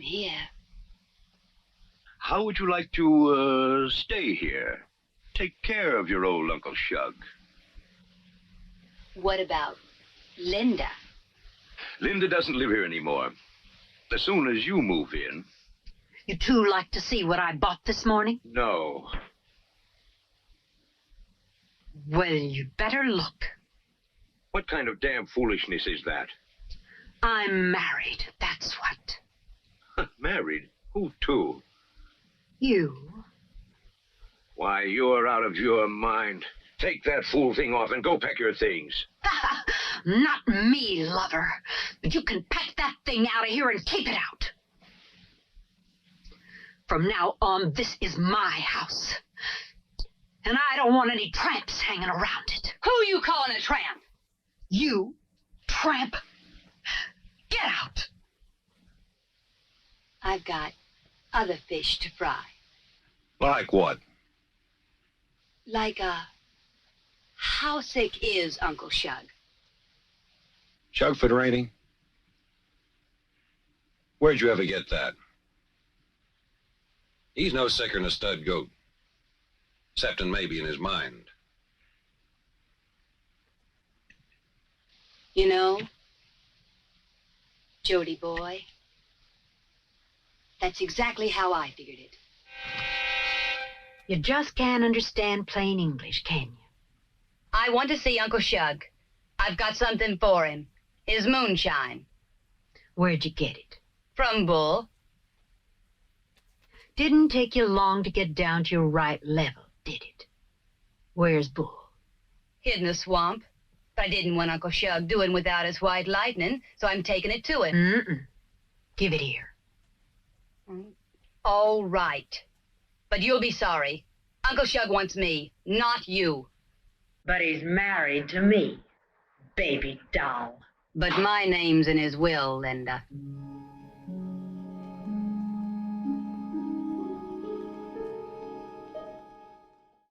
here. How would you like to, stay here? Take care of your old Uncle Shug. What about Linda? Linda doesn't live here anymore. As soon as you move in... You two like to see what I bought this morning? No. Well, you'd better look. What kind of damn foolishness is that? I'm married, that's what. Married? Who to? You. Why, you're out of your mind. Take that fool thing off and go pack your things. Not me, lover. But you can pack that thing out of here and keep it out. From now on, this is my house. And I don't want any tramps hanging around it. Who you calling a tramp? You, tramp. Get out. I've got other fish to fry. Like what? Like how sick is Uncle Shug? Shug for rating? Where'd you ever get that? He's no sicker than a stud goat. Excepting maybe in his mind. You know, Jody boy, that's exactly how I figured it. You just can't understand plain English, can you? I want to see Uncle Shug. I've got something for him. His moonshine. Where'd you get it? From Bull. Didn't take you long to get down to your right level, did it? Where's Bull? Hid in the swamp. But I didn't want Uncle Shug doing without his white lightning, so I'm taking it to him. Mm-mm. Give it here. All right. But you'll be sorry. Uncle Shug wants me, not you. But he's married to me, baby doll. But my name's in his will, Linda.